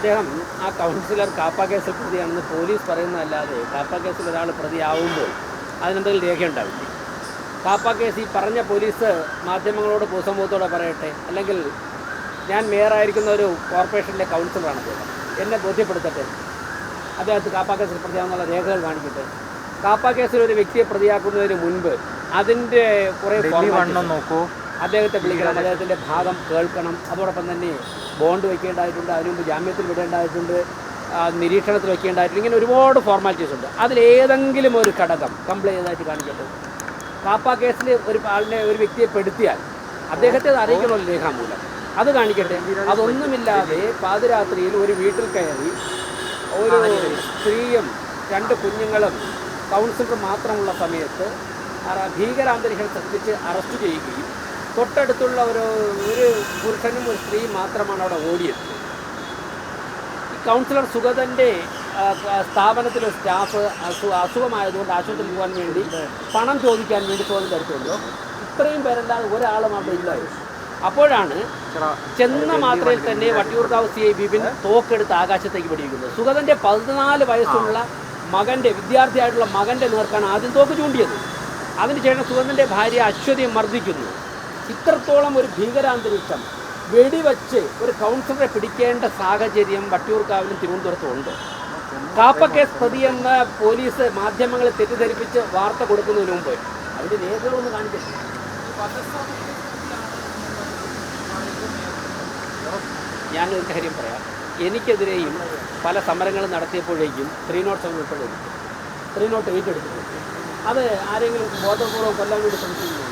അദ്ദേഹം ആ കൗൺസിലർ കാപ്പ കേസിൽ പ്രതിയാണെന്ന് പോലീസ് പറയുന്നതല്ലാതെ കാപ്പ കേസിൽ ഒരാൾ പ്രതിയാവുമ്പോൾ അതിനെന്തെങ്കിലും രേഖയുണ്ടാവില്ല. കാപ്പ കേസ് ഈ പറഞ്ഞ പോലീസ് മാധ്യമങ്ങളോട് പൊതുസമൂഹത്തോടെ പറയട്ടെ, അല്ലെങ്കിൽ ഞാൻ മേയറായിരിക്കുന്ന ഒരു കോർപ്പറേഷനിലെ കൗൺസിലറാണ് അദ്ദേഹം, എന്നെ ബോധ്യപ്പെടുത്തട്ടെ, അദ്ദേഹത്തിന് കാപ്പ കേസിൽ പ്രതിയാവുന്നുള്ള രേഖകൾ കാണിക്കട്ടെ. കാപ്പ കേസിൽ ഒരു വ്യക്തിയെ പ്രതിയാക്കുന്നതിന് മുൻപ് അതിൻ്റെ കുറേ നോക്കൂ, അദ്ദേഹത്തെ വിളിക്കണം, അദ്ദേഹത്തിൻ്റെ ഭാഗം കേൾക്കണം, അതോടൊപ്പം തന്നെ ബോണ്ട് വയ്ക്കേണ്ടതായിട്ടുണ്ട്, അതിനു മുമ്പ് ജാമ്യത്തിൽ വിടേണ്ടതായിട്ടുണ്ട്, നിരീക്ഷണത്തിൽ വയ്ക്കേണ്ടതായിട്ടുണ്ട്. ഇങ്ങനെ ഒരുപാട് ഫോർമാലിറ്റീസ് ഉണ്ട്. അതിലേതെങ്കിലും ഒരു ഘടകം കംപ്ലൈൻ്റ് ചെയ്തതായിട്ട് കാണിക്കട്ടെ. കാപ്പ കേസിൽ ഒരു വ്യക്തിയെ പെടുത്തിയാൽ അദ്ദേഹത്തെ അത് അറിയിക്കണമല്ലോ രേഖാമൂലം, അത് കാണിക്കട്ടെ. അതൊന്നുമില്ലാതെ പാതിരാത്രിയിൽ ഒരു വീട്ടിൽ കയറി ഒരു സ്ത്രീയും 2 കുഞ്ഞുങ്ങളും കൗൺസിലർ മാത്രമുള്ള സമയത്ത് ഭീകരാന്തരീക്ഷം സൃഷ്ടിച്ച് അറസ്റ്റ് ചെയ്യുകയും തൊട്ടടുത്തുള്ള ഒരു പുരുഷനും ഒരു സ്ത്രീയും മാത്രമാണ് അവിടെ ഓടിയത്. ഈ കൗൺസിലർ സുഗതൻ്റെ സ്ഥാപനത്തിലെ സ്റ്റാഫ് അസുഖമായതുകൊണ്ട് ആശുപത്രിയിൽ പോകാൻ വേണ്ടി പണം ചോദിക്കാൻ വേണ്ടി സുഗതൻ്റെ അടുത്തുണ്ടോ, ഇത്രയും പേരല്ലാതെ ഒരാളും അവിടെ ഇല്ലായിരുന്നു. അപ്പോഴാണ് ചെന്ന മാത്രയിൽ തന്നെ വട്ടിയൂർക്കാവ് CI ബിപിൻ തോക്കെടുത്ത് ആകാശത്തേക്ക് വെടിവെക്കുന്നത്. സുഗതൻ്റെ 14 വയസ്സുള്ള മകൻ്റെ, വിദ്യാർത്ഥിയായിട്ടുള്ള മകൻ്റെ നേർക്കാണ് ആദ്യം തോക്ക് ചൂണ്ടിയത്. അതിനുശേഷം സുഗതൻ്റെ ഭാര്യ അശ്വതിയെ മർദ്ദിക്കുന്നു. ഇത്രത്തോളം ഒരു ഭീകരാന്തരീക്ഷം വെടിവെച്ച് ഒരു കൗൺസിലറെ പിടിക്കേണ്ട സാഹചര്യം വട്ടിയൂർക്കാവിലും തിരുവനന്തപുരത്തും ഉണ്ട്. കാപ്പ കേസ് പ്രതിയെന്ന പോലീസ് മാധ്യമങ്ങളെ തെറ്റിദ്ധരിപ്പിച്ച് വാർത്ത കൊടുക്കുന്നതിന് മുമ്പ് അതിൻ്റെ രേഖകളൊന്ന് കാണിക്കട്ടെ. ഞാനൊരു കാര്യം പറയാം, എനിക്കെതിരെയും പല സമരങ്ങളും നടത്തിയപ്പോഴേക്കും 307 ഉൾപ്പെടെ 308 എടുത്തിട്ടുണ്ട്. അത് ആരെങ്കിലും ബോധപൂർവ്വം കൊല്ലാൻ വേണ്ടി ശ്രമിക്കുന്നില്ല.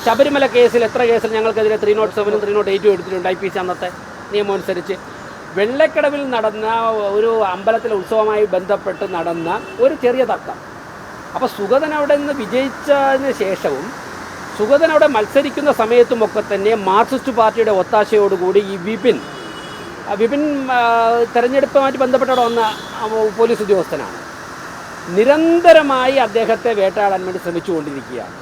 ശബരിമല കേസിൽ എത്ര കേസിൽ ഞങ്ങൾക്കെതിരെ 307 308 എടുത്തിട്ടുണ്ട് IPC അന്നത്തെ നിയമം അനുസരിച്ച്. വെള്ളക്കടവിൽ നടന്ന ഒരു അമ്പലത്തിലെ ഉത്സവവുമായി ബന്ധപ്പെട്ട് നടന്ന ഒരു ചെറിയ തർക്കം. അപ്പോൾ സുഗതൻ അവിടെ നിന്ന് വിജയിച്ചതിന് ശേഷവും സുഗതൻ അവിടെ മത്സരിക്കുന്ന സമയത്തുമൊക്കെ തന്നെ മാർക്സിസ്റ്റ് പാർട്ടിയുടെ ഒത്താശയോടുകൂടി ഈ വിപിൻ തെരഞ്ഞെടുപ്പുമായിട്ട് ബന്ധപ്പെട്ടവിടെ വന്ന പോലീസ് ഉദ്യോഗസ്ഥനാണ്. നിരന്തരമായി അദ്ദേഹത്തെ വേട്ടയാടാൻ വേണ്ടി ശ്രമിച്ചുകൊണ്ടിരിക്കുകയാണ്.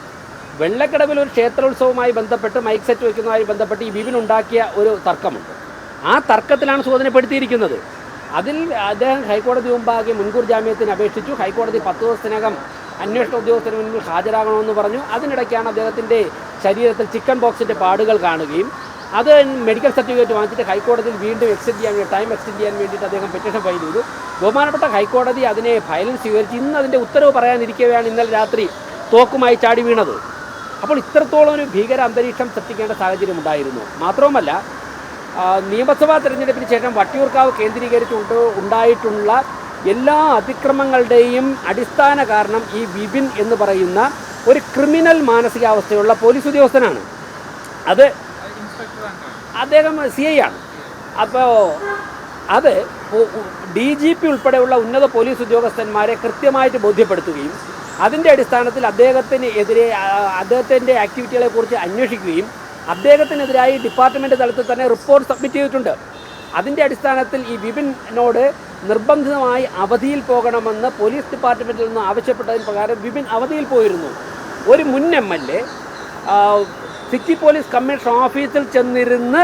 വെള്ളക്കടവിൽ ഒരു ക്ഷേത്രോത്സവവുമായി ബന്ധപ്പെട്ട് മൈക്ക് സെറ്റ് വയ്ക്കുന്നതുമായി ബന്ധപ്പെട്ട് ഈ വിപിൻ ഉണ്ടാക്കിയ ഒരു തർക്കമുണ്ട്. ആ തർക്കത്തിലാണ് സുഗതനെ പെടുത്തിയിരിക്കുന്നത്. അതിൽ അദ്ദേഹം ഹൈക്കോടതി മുമ്പാകെ മുൻകൂർ ജാമ്യത്തിന് അപേക്ഷിച്ചു. ഹൈക്കോടതി 10 ദിവസത്തിനകം അന്വേഷണ ഉദ്യോഗസ്ഥന് മുൻപിൽ ഹാജരാകണമെന്ന് പറഞ്ഞു. അതിനിടയ്ക്കാണ് അദ്ദേഹത്തിൻ്റെ ശരീരത്തിൽ ചിക്കൻ ബോക്സിൻ്റെ പാടുകൾ കാണുകയും അത് മെഡിക്കൽ സർട്ടിഫിക്കറ്റ് വാങ്ങിച്ചിട്ട് ഹൈക്കോടതിയിൽ വീണ്ടും ടൈം എക്സ്റ്റെൻഡ് ചെയ്യാൻ വേണ്ടിയിട്ട് അദ്ദേഹം പെറ്റീഷൻ ഫയൽ ചെയ്തു. ബഹുമാനപ്പെട്ട ഹൈക്കോടതി അതിനെ ഫയലിൽ സ്വീകരിച്ച് ഇന്ന് അതിൻ്റെ ഉത്തരവ് പറയാനിരിക്കവെയാണ് ഇന്നലെ രാത്രി തോക്കുമായി ചാടി വീണത്. അപ്പോൾ ഇത്രത്തോളം ഒരു ഭീകര അന്തരീക്ഷം സൃഷ്ടിക്കേണ്ട സാഹചര്യം ഉണ്ടായിരുന്നു. മാത്രവുമല്ല, നിയമസഭാ തെരഞ്ഞെടുപ്പിന് ശേഷം വട്ടിയൂർക്കാവ് ഉണ്ടായിട്ടുള്ള എല്ലാ അതിക്രമങ്ങളുടെയും അടിസ്ഥാന കാരണം ഈ വിപിൻ എന്ന് പറയുന്ന ഒരു ക്രിമിനൽ മാനസികാവസ്ഥയുള്ള പോലീസ് ഉദ്യോഗസ്ഥനാണ്. അത് അദ്ദേഹം CI ആണ്. അപ്പോൾ അത് DGP ഉൾപ്പെടെയുള്ള ഉന്നത പോലീസ് ഉദ്യോഗസ്ഥന്മാരെ കൃത്യമായിട്ട് ബോധ്യപ്പെടുത്തുകയും അതിൻ്റെ അടിസ്ഥാനത്തിൽ അദ്ദേഹത്തിൻ്റെ ആക്ടിവിറ്റികളെക്കുറിച്ച് അന്വേഷിക്കുകയും അദ്ദേഹത്തിനെതിരായി ഡിപ്പാർട്ട്മെൻറ്റ് തലത്തിൽ തന്നെ റിപ്പോർട്ട് സബ്മിറ്റ് ചെയ്തിട്ടുണ്ട്. അതിൻ്റെ അടിസ്ഥാനത്തിൽ ഈ വിപിനോട് നിർബന്ധിതമായി അവധിയിൽ പോകണമെന്ന് പോലീസ് ഡിപ്പാർട്ട്മെൻറ്റിൽ നിന്ന് ആവശ്യപ്പെട്ടതിന് പ്രകാരം വിപിൻ അവധിയിൽ പോയിരുന്നു. ഒരു മുൻ MLA സിറ്റി പോലീസ് കമ്മീഷണർ ഓഫീസിൽ ചെന്നിരുന്ന്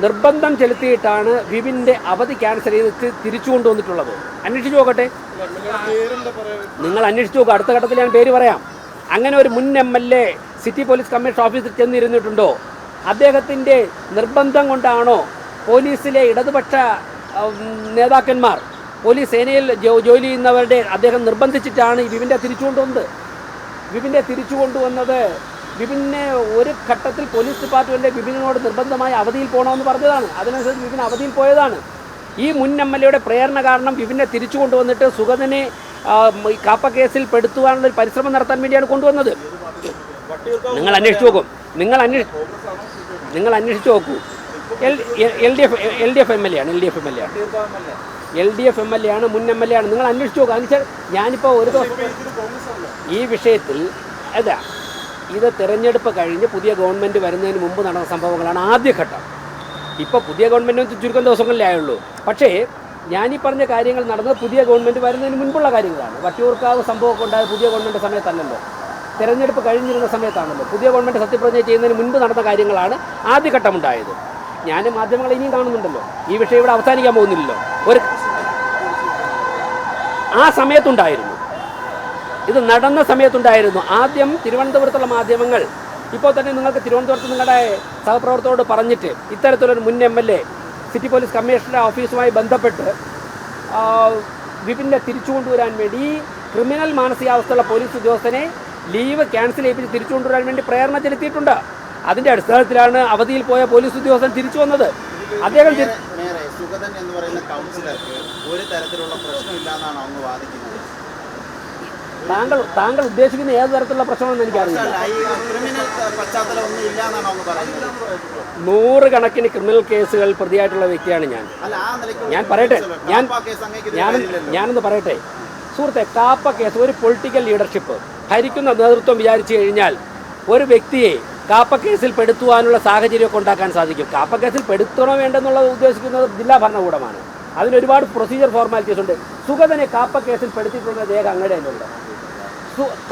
നിർബന്ധം ചെലുത്തിയിട്ടാണ് വിപിൻ്റെ അവധി ക്യാൻസൽ ചെയ്ത് തിരിച്ചു കൊണ്ടുവന്നിട്ടുള്ളത്. അന്വേഷിച്ച് നോക്കട്ടെ, നിങ്ങൾ അന്വേഷിച്ച് നോക്കുക. അടുത്ത ഘട്ടത്തിൽ ഞാൻ പേര് പറയാം. അങ്ങനെ ഒരു മുൻ MLA സിറ്റി പോലീസ് കമ്മീഷണർ ഓഫീസിൽ ചെന്നിരുന്നിട്ടുണ്ടോ? അദ്ദേഹത്തിൻ്റെ നിർബന്ധം കൊണ്ടാണോ പോലീസിലെ ഇടതുപക്ഷ നേതാക്കന്മാർ, പോലീസ് സേനയിൽ ജോലി ചെയ്യുന്നവരുടെ അദ്ദേഹം നിർബന്ധിച്ചിട്ടാണ് ഈ വിപിൻ്റെ തിരിച്ചു കൊണ്ടുവന്നത്. വിപിനെ ഒരു ഘട്ടത്തിൽ പോലീസ് ഡിപ്പാർട്ട്മെൻറ്റ് വിപിനോട് നിർബന്ധമായി അവധിയിൽ പോകണമെന്ന് പറഞ്ഞതാണ്. അതിനനുസരിച്ച് വിപിൻ അവധിയിൽ പോയതാണ്. ഈ മുൻ MLAയുടെ പ്രേരണ കാരണം വിപിനെ തിരിച്ചു കൊണ്ടുവന്നിട്ട് സുഗതനെ കാപ്പ കേസിൽ പെടുത്തുവാനുള്ളൊരു പരിശ്രമം നടത്താൻ വേണ്ടിയാണ് കൊണ്ടുവന്നത്. നിങ്ങൾ അന്വേഷിച്ച് നോക്കും. നിങ്ങൾ അന്വേഷിച്ച് നോക്കൂ. LDF MLA ആണ്. മുൻ MLA ആണ്. നിങ്ങൾ അന്വേഷിച്ച് നോക്കുക. അതിനുവെച്ചാൽ ഞാനിപ്പോൾ ഒരു ദിവസം ഈ വിഷയത്തിൽ ഇത് തിരഞ്ഞെടുപ്പ് കഴിഞ്ഞ് പുതിയ ഗവൺമെൻറ് വരുന്നതിന് മുമ്പ് നടന്ന സംഭവങ്ങളാണ് ആദ്യഘട്ടം. ഇപ്പോൾ പുതിയ ഗവൺമെൻറ് ചുരുക്കം ദിവസങ്ങളിലേ ആയുള്ളൂ. പക്ഷേ ഞാനീ പറഞ്ഞ കാര്യങ്ങൾ നടന്നത് പുതിയ ഗവൺമെൻറ് വരുന്നതിന് മുൻപുള്ള കാര്യങ്ങളാണ്. വട്ടിയൂർക്കാവ് സംഭവമൊക്കെ ഉണ്ടായത് പുതിയ ഗവൺമെൻറ് സമയത്തല്ലല്ലോ, തിരഞ്ഞെടുപ്പ് കഴിഞ്ഞിരുന്ന സമയത്താണല്ലോ. പുതിയ ഗവൺമെൻറ് സത്യപ്രതിജ്ഞ ചെയ്യുന്നതിന് മുൻപ് നടന്ന കാര്യങ്ങളാണ് ആദ്യഘട്ടമുണ്ടായത്. ഞാൻ മാധ്യമങ്ങൾ ഇനിയും കാണുന്നുണ്ടല്ലോ, ഈ വിഷയം ഇവിടെ അവസാനിക്കാൻ പോകുന്നില്ലല്ലോ. ആ സമയത്തുണ്ടായിരുന്നു, ഇത് നടന്ന സമയത്തുണ്ടായിരുന്നു. ആദ്യം തിരുവനന്തപുരത്തുള്ള മാധ്യമങ്ങൾ, ഇപ്പോൾ തന്നെ നിങ്ങൾക്ക് തിരുവനന്തപുരത്ത് നിങ്ങളുടെ സഹപ്രവർത്തകരോട് പറഞ്ഞിട്ട് ഇത്തരത്തിലൊരു മുൻ MLA സിറ്റി പോലീസ് കമ്മീഷണറുടെ ഓഫീസുമായി ബന്ധപ്പെട്ട് വിപിനെ തിരിച്ചു കൊണ്ടുവരാൻ വേണ്ടി ഈ ക്രിമിനൽ മാനസികാവസ്ഥയുള്ള പോലീസ് ഉദ്യോഗസ്ഥനെ ലീവ് ക്യാൻസൽ ചെയ്യിപ്പിച്ച് തിരിച്ചു കൊണ്ടുവരാൻ വേണ്ടി പ്രേരണ ചെലുത്തിയിട്ടുണ്ട്. അതിൻ്റെ അടിസ്ഥാനത്തിലാണ് അവധിയിൽ പോയ പോലീസ് ഉദ്യോഗസ്ഥൻ തിരിച്ചു വന്നത്. അദ്ദേഹം സുഗതൻ എന്ന് പറയുന്ന കൗൺസിലർക്ക് ഒരു തരത്തിലുള്ള പ്രശ്നമില്ലാന്നാണ് അങ്ങ് വാദിക്കുന്നത്. താങ്കൾ ഉദ്ദേശിക്കുന്ന ഏത് തരത്തിലുള്ള പ്രശ്നമാണെന്ന് എനിക്കറിയില്ല. 100 ക്രിമിനൽ കേസുകൾ പ്രതിയായിട്ടുള്ള വ്യക്തിയാണ് ഞാൻ പറയട്ടെ, ഞാനൊന്ന് പറയട്ടെ സുഹൃത്തെ. കാപ്പ കേസ് ഒരു പൊളിറ്റിക്കൽ ലീഡർഷിപ്പ്, ഭരിക്കുന്ന നേതൃത്വം വിചാരിച്ചു കഴിഞ്ഞാൽ ഒരു വ്യക്തിയെ കാപ്പ കേസിൽ പെടുത്തുവാനുള്ള സാഹചര്യമൊക്കെ ഉണ്ടാക്കാൻ സാധിക്കും. കാപ്പ കേസിൽ പെടുത്തണോ വേണ്ടെന്നുള്ളത് ഉദ്ദേശിക്കുന്നത് ജില്ലാ ഭരണകൂടമാണ്. അതിനൊരുപാട് പ്രൊസീജിയർ ഫോർമാലിറ്റീസ് ഉണ്ട്. സുഗതനെ കാപ്പ കേസിൽ പെടുത്തിയിട്ടുള്ള രേഖ അങ്ങനെ ഉണ്ട്.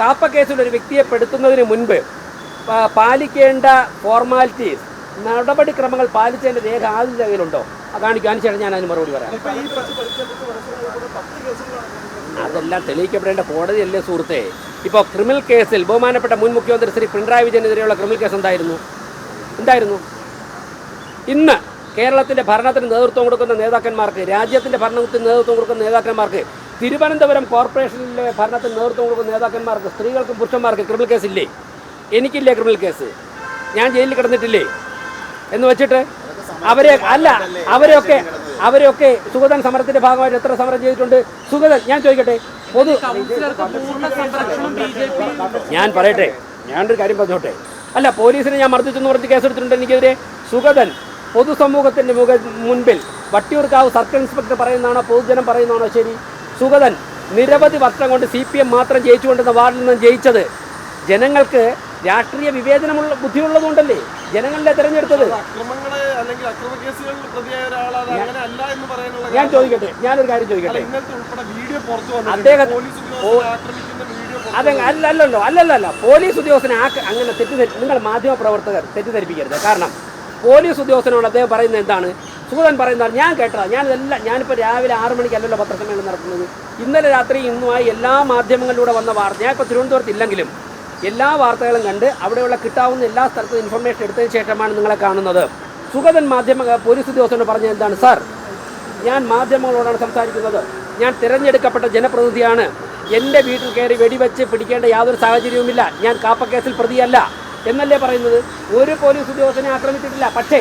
കാപ്പ കേസിൽ ഒരു വ്യക്തിയെ പെടുത്തുന്നതിന് മുൻപ് പാലിക്കേണ്ട ഫോർമാലിറ്റീസ്, നടപടിക്രമങ്ങൾ പാലിച്ചതിൻ്റെ രേഖ ആദ്യം കയ്യിലുണ്ടോ? കാണിക്കാൻ ശേഷം ഞാൻ അതിന് മറുപടി പറയാം. അതെല്ലാം തെളിയിക്കപ്പെടേണ്ട കോടതിയല്ലേ സുഹൃത്തെ. ഇപ്പോൾ ക്രിമിനൽ കേസിൽ ബഹുമാനപ്പെട്ട മുൻ മുഖ്യമന്ത്രി ശ്രീ പിണറായി വിജയനെതിരെയുള്ള ക്രിമിനൽ കേസ് എന്തായിരുന്നു? ഇന്ന് കേരളത്തിൻ്റെ ഭരണത്തിന് നേതൃത്വം കൊടുക്കുന്ന നേതാക്കന്മാർക്ക്, രാജ്യത്തിൻ്റെ ഭരണത്തിന് നേതൃത്വം കൊടുക്കുന്ന നേതാക്കന്മാർക്ക്, തിരുവനന്തപുരം കോർപ്പറേഷനിലെ ഭരണത്തിന് നേതൃത്വം കൊടുക്കുന്ന നേതാക്കന്മാർക്ക്, സ്ത്രീകൾക്കും പുരുഷന്മാർക്ക് ക്രിമിനൽ കേസില്ലേ? എനിക്കില്ലേ ക്രിമിനൽ കേസ്? ഞാൻ ജയിലിൽ കിടന്നിട്ടില്ലേ? എന്ന് വെച്ചിട്ട് അവരെയൊക്കെ സുഗതൻ സമരത്തിന്റെ ഭാഗമായിട്ട് എത്ര സമരം ചെയ്തിട്ടുണ്ട്? സുഗതൻ, ഞാൻ ചോദിക്കട്ടെ, ഞാൻ പറയട്ടെ, ഞാനൊരു കാര്യം പറഞ്ഞോട്ടെ. അല്ല, പോലീസിനെ ഞാൻ മർദ്ദിച്ചെന്ന് പറഞ്ഞ് കേസെടുത്തിട്ടുണ്ട് എനിക്കെതിരെ. സുഗതൻ പൊതുസമൂഹത്തിന്റെ മുൻപിൽ വട്ടിയൂർക്കാവ് സർക്കിൾ ഇൻസ്പെക്ടർ പറയുന്നതാണോ പൊതുജനം പറയുന്നതാണോ ശരി? സുഗതൻ നിരവധി വർഷം കൊണ്ട് CPM മാത്രം ജയിച്ചുകൊണ്ടിരുന്ന വാർഡിൽ നിന്ന് ജയിച്ചത് ജനങ്ങൾക്ക് രാഷ്ട്രീയ വിവേചനമുള്ള ബുദ്ധിയുള്ളതുകൊണ്ടല്ലേ ജനങ്ങളെ തിരഞ്ഞെടുത്തത്. ഞാൻ ചോദിക്കട്ടെ, ഞാനൊരു കാര്യം ചോദിക്കട്ടെ. അല്ലല്ലോ പോലീസ് ഉദ്യോഗസ്ഥനെ അങ്ങനെ നിങ്ങൾ മാധ്യമ പ്രവർത്തകർ തെറ്റിദ്ധരിപ്പിക്കരുത്. കാരണം പോലീസ് ഉദ്യോഗസ്ഥനോട് അദ്ദേഹം പറയുന്നത് എന്താണ്? സുഗതൻ പറയുന്നതാണ് ഞാൻ കേട്ടതാ. ഞാനിപ്പോൾ രാവിലെ 6 മണിക്കല്ലല്ലോ പത്രസമ്മേളനം നടത്തുന്നത്. ഇന്നലെ രാത്രി ഇന്നുമായി എല്ലാ മാധ്യമങ്ങളിലൂടെ വന്ന വാർത്ത, ഞാൻ ഇപ്പോൾ തിരുവനന്തപുരത്ത് ഇല്ലെങ്കിലും എല്ലാ വാർത്തകളും കണ്ട് അവിടെയുള്ള കിട്ടാവുന്ന എല്ലാ സ്ഥലത്തും ഇൻഫർമേഷൻ എടുത്തതിന് ശേഷമാണ് നിങ്ങളെ കാണുന്നത്. സുഗതൻ പോലീസ് ഉദ്യോഗസ്ഥനോട് പറഞ്ഞത് എന്താണ്? സാർ, ഞാൻ മാധ്യമങ്ങളോടാണ് സംസാരിക്കുന്നത്, ഞാൻ തിരഞ്ഞെടുക്കപ്പെട്ട ജനപ്രതിനിധിയാണ്, എൻ്റെ വീട്ടിൽ കയറി വെടിവെച്ച് പിടിക്കേണ്ട യാതൊരു സാഹചര്യവുമില്ല, ഞാൻ കാപ്പ കേസിൽ പ്രതിയല്ല എന്നല്ലേ പറയുന്നത്. ഒരു പോലീസ് ഉദ്യോഗസ്ഥനെ ആക്രമിച്ചിട്ടില്ല. പക്ഷേ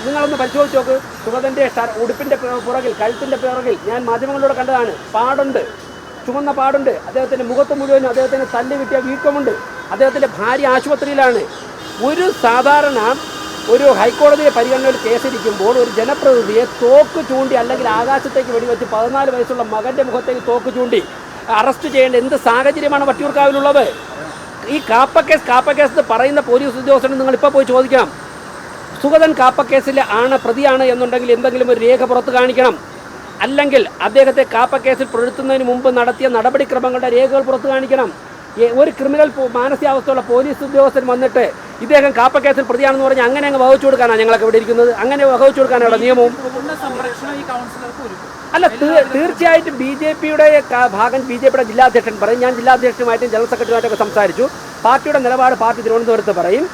നിങ്ങളൊന്ന് പരിശോധിച്ച് നോക്ക്, സുഗതൻ്റെ ഉടുപ്പിൻ്റെ പുറകിൽ, കഴുത്തിൻ്റെ പുറകിൽ ഞാൻ മാധ്യമങ്ങളിലൂടെ കണ്ടതാണ്, പാടുണ്ട്, ചുവന്ന പാടുണ്ട്. അദ്ദേഹത്തിൻ്റെ മുഖത്ത് മുഴുവനും അദ്ദേഹത്തിന് തല്ല് കിട്ടിയ വീക്കമുണ്ട്. അദ്ദേഹത്തിൻ്റെ ഭാര്യ ആശുപത്രിയിലാണ്. ഒരു ഹൈക്കോടതിയെ പരിഗണനയിൽ കേസിരിക്കുമ്പോൾ ഒരു ജനപ്രതിനിധിയെ തോക്ക് ചൂണ്ടി അല്ലെങ്കിൽ ആകാശത്തേക്ക് വെടിവെച്ച് 14 വയസ്സുള്ള മകൻ്റെ മുഖത്തേക്ക് തോക്ക് ചൂണ്ടി അറസ്റ്റ് ചെയ്യേണ്ട എന്ത് സാഹചര്യമാണ് വട്ടിയൂർക്കാവിലുള്ളത്? ഈ കാപ്പ കേസ് പറയുന്ന പോലീസ് ഉദ്യോഗസ്ഥന് നിങ്ങളിപ്പോൾ പോയി ചോദിക്കണം. സുഗതൻ കാപ്പ കേസിൽ പ്രതിയാണ് എന്നുണ്ടെങ്കിൽ എന്തെങ്കിലും ഒരു രേഖ പുറത്ത് കാണിക്കണം. അല്ലെങ്കിൽ അദ്ദേഹത്തെ കാപ്പ കേസിൽ പെടുത്തുന്നതിന് മുമ്പ് നടത്തിയ നടപടിക്രമങ്ങളുടെ രേഖകൾ പുറത്ത് കാണിക്കണം. ഒരു ക്രിമിനൽ മാനസികാവസ്ഥയുള്ള പോലീസ് ഉദ്യോഗസ്ഥൻ വന്നിട്ട് ഇദ്ദേഹം കാപ്പ കേസിൽ പ്രതിയാണെന്ന് പറഞ്ഞാൽ അങ്ങനെ അങ്ങ് വഹിച്ചു കൊടുക്കാനാണ് ഞങ്ങളൊക്കെ ഇവിടെ ഇരിക്കുന്നത്? അങ്ങനെ വഹിച്ചു കൊടുക്കാനുള്ള നിയമവും അല്ല. തീർച്ചയായിട്ടും BJPയുടെ ജില്ലാധ്യക്ഷൻ പറയും. ഞാൻ ജില്ലാധ്യക്ഷനുമായിട്ടും ജനറൽ സെക്രട്ടറിയുമായിട്ടൊക്കെ സംസാരിച്ചു. പാർട്ടിയുടെ നിലപാട് പാർട്ടി തിരുവനന്തപുരത്ത് പറയും.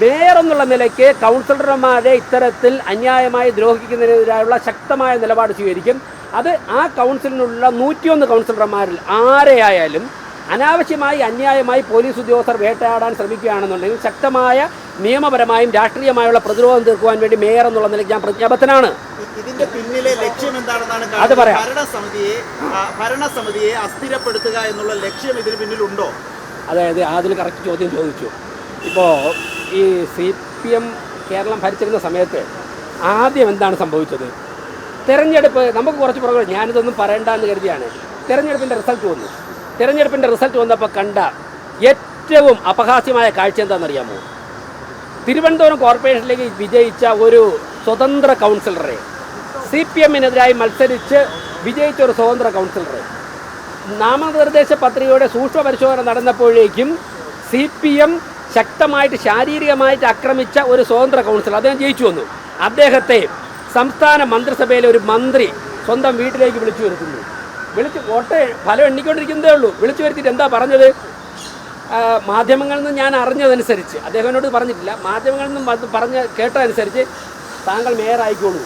മേയർ എന്നുള്ള നിലയ്ക്ക് കൗൺസിലർമാരെ ഇത്തരത്തിൽ അന്യായമായി ദ്രോഹിക്കുന്നതിനെതിരായുള്ള ശക്തമായ നിലപാട് സ്വീകരിക്കും. അത് ആ കൗൺസിലിനുള്ള 101 കൗൺസിലർമാരിൽ ആരെയായാലും അനാവശ്യമായി അന്യായമായി പോലീസ് ഉദ്യോഗസ്ഥർ വേട്ടയാടാൻ ശ്രമിക്കുകയാണെന്നുണ്ടെങ്കിൽ ശക്തമായ നിയമപരമായും രാഷ്ട്രീയമായുള്ള പ്രതിരോധം തീർക്കുവാൻ വേണ്ടി മേയർ എന്നുള്ള നിലയ്ക്ക് ഞാൻ പ്രതിജ്ഞാബദ്ധനാണ്. ഇതിന്റെ പിന്നിലെ ലക്ഷ്യം എന്താണെന്നാണ് അത് പറയാം. ഭരണസമിതിയെ അസ്ഥിരപ്പെടുത്തുക എന്നുള്ള ലക്ഷ്യം ഇതിന് പിന്നിലുണ്ടോ? അതായത് അതിൽ കറക്റ്റ് ചോദ്യം ചോദിച്ചു. ഇപ്പോൾ ഈ CPM കേരളം ഭരിച്ചിരുന്ന സമയത്ത് ആദ്യം എന്താണ് സംഭവിച്ചത്? തെരഞ്ഞെടുപ്പ് നമുക്ക് കുറച്ച് പുറകെ, ഞാനിതൊന്നും പറയണ്ടെന്ന് കരുതിയാണ്. തെരഞ്ഞെടുപ്പിൻ്റെ റിസൾട്ട് വന്നപ്പോൾ കണ്ട ഏറ്റവും അപഹാസ്യമായ കാഴ്ച എന്താണെന്നറിയാമോ? തിരുവനന്തപുരം കോർപ്പറേഷനിലേക്ക് വിജയിച്ച ഒരു സ്വതന്ത്ര കൗൺസിലറെ, CPMനെതിരായി മത്സരിച്ച് വിജയിച്ച ഒരു സ്വതന്ത്ര കൗൺസിലറെ, നാമനിർദ്ദേശ പത്രികയുടെ സൂക്ഷ്മ പരിശോധന നടന്നപ്പോഴേക്കും CPM ശക്തമായിട്ട് ശാരീരികമായിട്ട് ആക്രമിച്ച ഒരു സ്വതന്ത്ര കൗൺസിലർ അദ്ദേഹം ജയിച്ചു വന്നു. അദ്ദേഹത്തെ സംസ്ഥാന മന്ത്രിസഭയിലെ ഒരു മന്ത്രി സ്വന്തം വീട്ടിലേക്ക് വിളിച്ചു വരുത്തുന്നു. ഫലം എണ്ണിക്കൊണ്ടിരിക്കുന്നതേ ഉള്ളൂ. വിളിച്ചു വരുത്തിയിട്ട് എന്താ പറഞ്ഞത്? മാധ്യമങ്ങളിൽ നിന്ന് ഞാൻ അറിഞ്ഞതനുസരിച്ച്, അദ്ദേഹം എന്നോട് പറഞ്ഞിട്ടില്ല, മാധ്യമങ്ങളിൽ നിന്നും കേട്ടതനുസരിച്ച് താങ്കൾ മേയർ ആയിക്കോളൂ,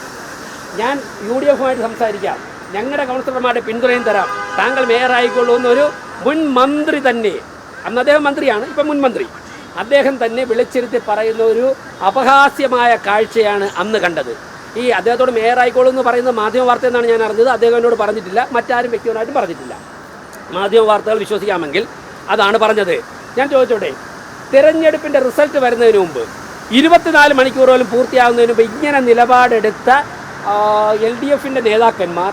ഞാൻ UDF സംസാരിക്കാം, ഞങ്ങളുടെ കൗൺസിലർമാരുടെ പിന്തുണയും തരാം, താങ്കൾ മേയർ ആയിക്കോളൂ എന്നൊരു മുൻ മന്ത്രി തന്നെ, അന്ന് അദ്ദേഹം മന്ത്രിയാണ്, ഇപ്പം മുൻ മന്ത്രി, അദ്ദേഹം തന്നെ വിളിച്ചിരുത്തി പറയുന്ന ഒരു അപഹാസ്യമായ കാഴ്ചയാണ് അന്ന് കണ്ടത്. ഈ അദ്ദേഹത്തോട് മേയർ ആയിക്കോളൂ എന്ന് പറയുന്നത് മാധ്യമ വാർത്ത എന്നാണ് ഞാൻ അറിഞ്ഞത്. അദ്ദേഹം എന്നോട് പറഞ്ഞിട്ടില്ല, മറ്റാരും വ്യക്തിപരമായിട്ടും പറഞ്ഞിട്ടില്ല. മാധ്യമ വാർത്തകൾ വിശ്വസിക്കാമെങ്കിൽ അതാണ് പറഞ്ഞത്. ഞാൻ ചോദിച്ചോട്ടെ, തിരഞ്ഞെടുപ്പിൻ്റെ റിസൾട്ട് വരുന്നതിന് മുമ്പ് 24 മണിക്കൂർ പോലും പൂർത്തിയാകുന്നതിന് മുമ്പ് ഇങ്ങനെ നിലപാടെടുത്ത LDFിൻ്റെ നേതാക്കന്മാർ